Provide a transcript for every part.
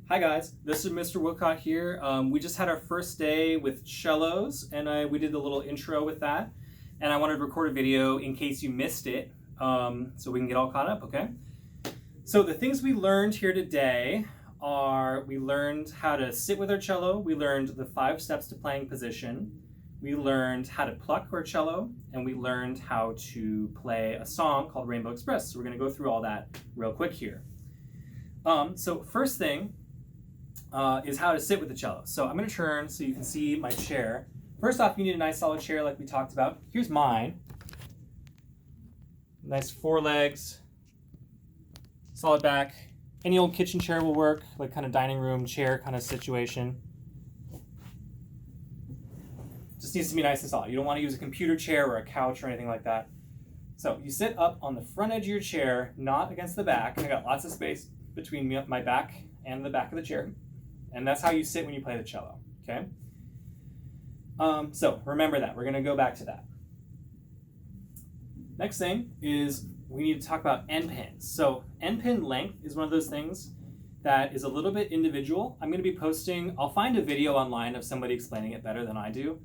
Hi guys, this is Mr. Woodcock here. We just had our first day with cellos and we did a little intro with that. And I wanted to record a video in case you missed it so we can get all caught up, okay? So the things we learned here today are we learned how to sit with our cello, we learned the 5 steps to playing position, we learned how to pluck our cello, and we learned how to play a song called Rainbow Express. So we're going to go through all that real quick here. So first thing is how to sit with the cello. So I'm going to turn so you can see my chair. First off, you need a nice solid chair like we talked about. Here's mine. Nice 4 legs, solid back. Any old kitchen chair will work, like kind of dining room chair kind of situation. Just needs to be nice and solid. You don't want to use a computer chair or a couch or anything like that. So you sit up on the front edge of your chair, not against the back. I got lots of space between my back and the back of the chair. And that's how you sit when you play the cello, okay? So remember that. We're going to go back to that. Next thing is we need to talk about end pins. So end pin length is one of those things that is a little bit individual. I'm going to be posting, I'll find a video online of somebody explaining it better than I do.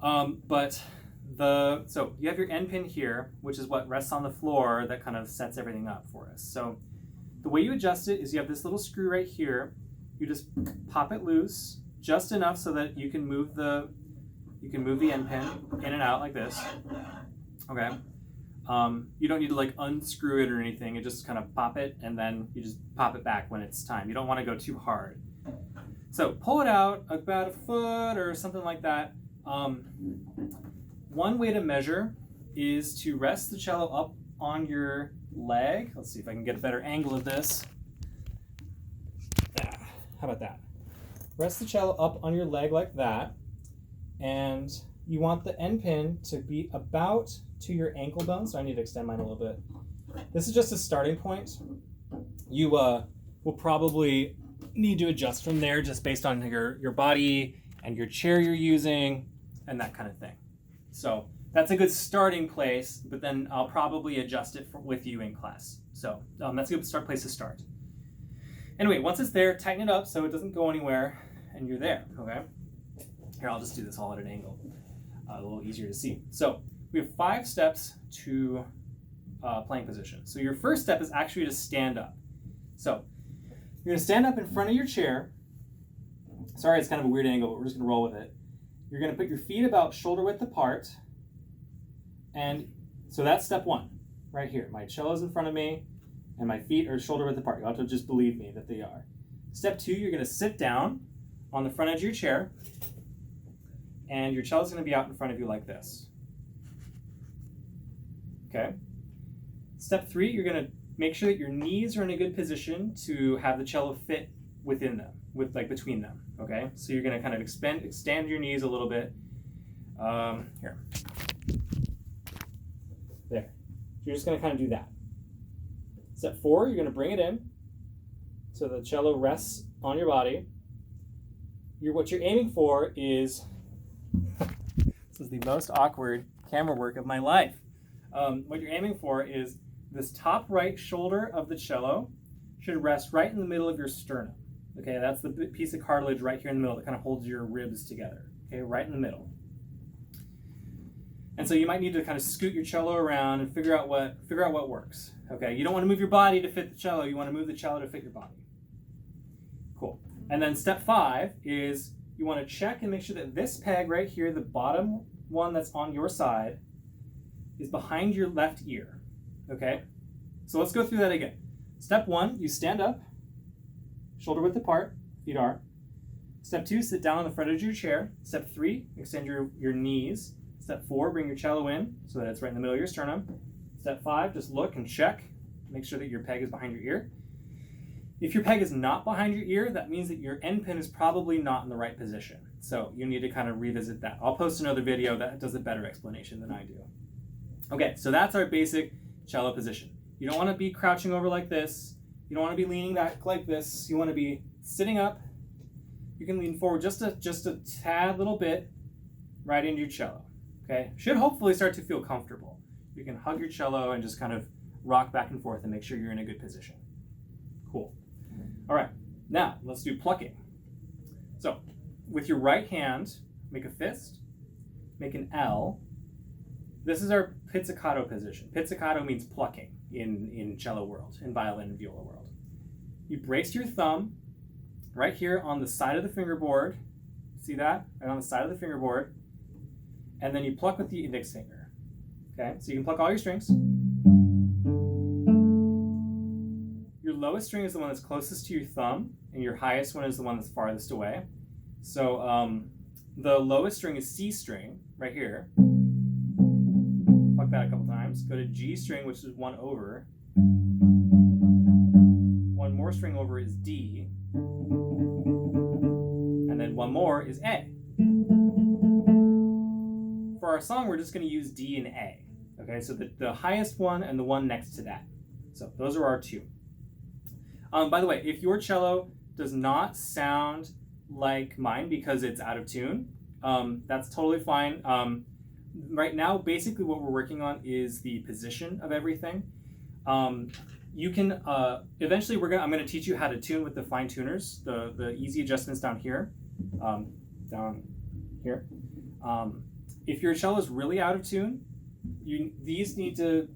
So you have your end pin here, which is what rests on the floor that kind of sets everything up for us. So the way you adjust it is you have this little screw right here. You just pop it loose just enough so that you can move the end pin in and out like this. Okay. You don't need to like unscrew it or anything. You just kind of pop it and then you just pop it back when it's time. You don't want to go too hard. So pull it out about a foot or something like that. One way to measure is to rest the cello up on your leg. Let's see if I can get a better angle of this. How about that? Rest the cello up on your leg like that, and you want the end pin to be about to your ankle bone, so I need to extend mine a little bit. This is just a starting point. You will probably need to adjust from there just based on your body and your chair you're using and that kind of thing. So that's a good starting place, but then I'll probably adjust it with you in class. So that's a good place to start. Anyway, once it's there, tighten it up so it doesn't go anywhere, and you're there, okay? Here, I'll just do this all at an angle, a little easier to see. So we have 5 steps to playing position. So your first step is actually to stand up. So you're gonna stand up in front of your chair. Sorry, it's kind of a weird angle, but we're just gonna roll with it. You're gonna put your feet about shoulder width apart, and so that's step 1, right here. My cello's in front of me, and my feet are shoulder width apart. You'll have to just believe me that they are. Step 2, you're going to sit down on the front edge of your chair, and your cello's going to be out in front of you like this. Okay? Step 3, you're going to make sure that your knees are in a good position to have the cello fit within them, between them. Okay? So you're going to kind of extend your knees a little bit. Here. There. So you're just going to kind of do that. Step 4, you're going to bring it in so the cello rests on your body. What you're aiming for is, this is the most awkward camera work of my life. What you're aiming for is this top right shoulder of the cello should rest right in the middle of your sternum. Okay, that's the piece of cartilage right here in the middle that kind of holds your ribs together. Okay, right in the middle. And so you might need to kind of scoot your cello around and figure out what works. Okay, you don't want to move your body to fit the cello. You want to move the cello to fit your body. Cool. And then step 5 is you want to check and make sure that this peg right here, the bottom one that's on your side, is behind your left ear. Okay? So let's go through that again. Step 1, you stand up, shoulder width apart, feet are. Step 2, sit down on the front edge of your chair. Step 3, extend your knees. Step 4, bring your cello in so that it's right in the middle of your sternum. Step 5, just look and check. Make sure that your peg is behind your ear. If your peg is not behind your ear, that means that your end pin is probably not in the right position. So you need to kind of revisit that. I'll post another video that does a better explanation than I do. Okay, so that's our basic cello position. You don't want to be crouching over like this. You don't want to be leaning back like this. You want to be sitting up. You can lean forward just a tad little bit right into your cello. Okay, should hopefully start to feel comfortable. You can hug your cello and just kind of rock back and forth and make sure you're in a good position. Cool. All right, Now, let's do plucking. So, with your right hand, make a fist, make an L. This is our pizzicato position. Pizzicato means plucking in cello world, in violin and viola world. You brace your thumb right here on the side of the fingerboard. See that? Right on the side of the fingerboard. And then you pluck with the index finger. Okay, so you can pluck all your strings. Your lowest string is the one that's closest to your thumb, and your highest one is the one that's farthest away. So the lowest string is C string, right here. Pluck that a couple times. Go to G string, which is one over. One more string over is D. And then one more is A. For our song, we're just going to use D and A. Okay, so the highest one and the one next to that. So those are our two. By the way, if your cello does not sound like mine because it's out of tune, that's totally fine. Right now, basically what we're working on is the position of everything. You can, eventually I'm going to teach you how to tune with the fine tuners, the easy adjustments down here. Down here. If your cello is really out of tune, the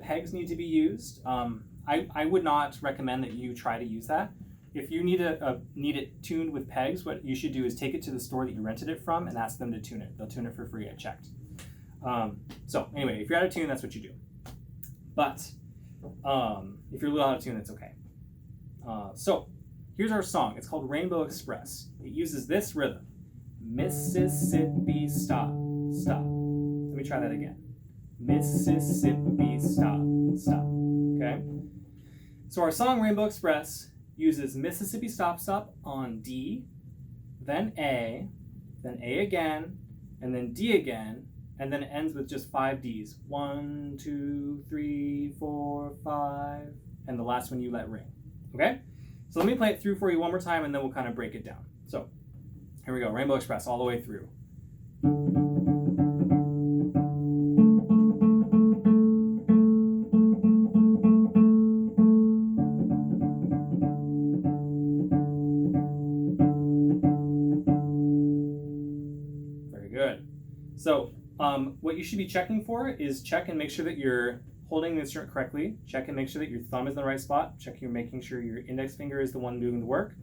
pegs need to be used. I would not recommend that you try to use that. If you need it tuned with pegs, what you should do is take it to the store that you rented it from and ask them to tune it. They'll tune it for free, I checked. So anyway, if you're out of tune, that's what you do. But if you're a little out of tune, that's okay. So here's our song. It's called Rainbow Express. It uses this rhythm. Mississippi, stop, stop. Let me try that again. Mississippi, stop, stop. Okay? So our song Rainbow Express uses Mississippi stop, stop on D, then A again, and then D again, and then it ends with just 5 Ds. 1, 2, 3, 4, 5, and the last one you let ring. Okay? So let me play it through for you one more time, and then we'll kind of break it down. So here we go, Rainbow Express all the way through. Very good. So what you should be checking for is check and make sure that you're holding the instrument correctly. Check and make sure that your thumb is in the right spot. Check you're making sure your index finger is the one doing the work.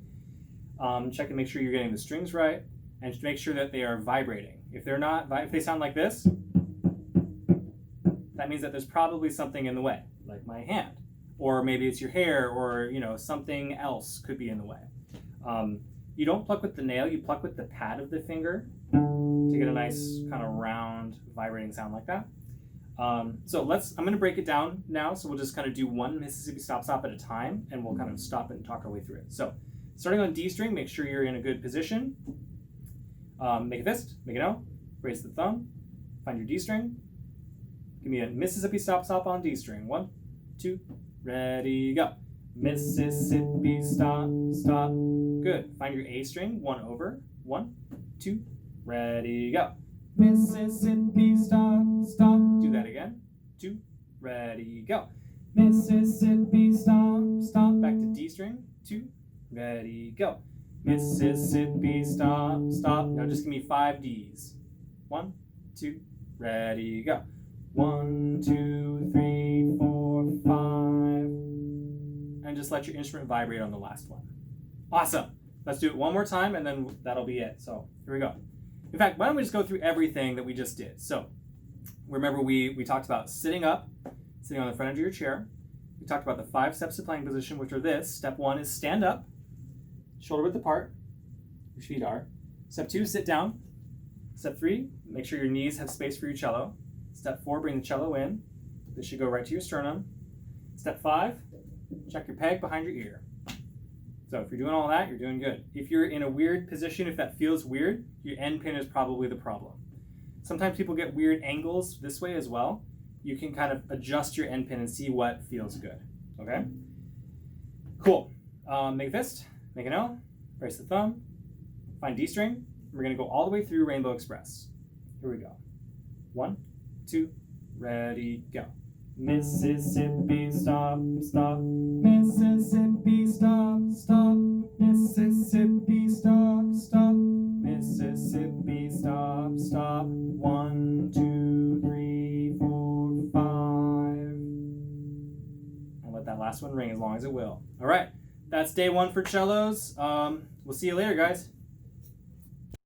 Check and make sure you're getting the strings right, and make sure that they are vibrating. If they're not, if they sound like this, that means that there's probably something in the way, like my hand, or maybe it's your hair, or something else could be in the way. You don't pluck with the nail; you pluck with the pad of the finger to get a nice kind of round, vibrating sound like that. So I'm going to break it down now. So we'll just kind of do one Mississippi stop, stop at a time, and we'll kind of stop and talk our way through it. So. Starting on D string, make sure you're in a good position. Make a fist, make an L, raise the thumb, find your D string. Give me a Mississippi stop, stop on D string. 1, 2, ready, go. Mississippi stop, stop. Good. Find your A string, 1 over. 1, 2, ready, go. Mississippi stop, stop. Do that again. 2, ready, go. Mississippi stop, stop. Back to D string. 2, ready, go. Mississippi stop, stop. Now just give me 5 Ds. 1, 2, ready, go. 1, 2, 3, 4, 5. And just let your instrument vibrate on the last one. Awesome. Let's do it one more time, and then that'll be it. So here we go. In fact, why don't we just go through everything that we just did? So remember we talked about sitting up, sitting on the front edge of your chair. We talked about the 5 steps to playing position, which are this. Step 1 is stand up, shoulder width apart, your feet are. Step 2, sit down. Step 3, make sure your knees have space for your cello. Step 4, bring the cello in. This should go right to your sternum. Step 5, check your peg behind your ear. So if you're doing all that, you're doing good. If you're in a weird position, if that feels weird, your end pin is probably the problem. Sometimes people get weird angles this way as well. You can kind of adjust your end pin and see what feels good. Okay? Cool. Make a fist, make an L, brace the thumb, find D string. We're going to go all the way through Rainbow Express. Here we go. 1, 2, ready, go. Mississippi stop, stop. Mississippi stop, stop. Mississippi, stop, stop. 1, 2, 3, 4, 5. I'll let that last one ring as long as it will. All right, that's day 1 for cellos. We'll see you later, guys.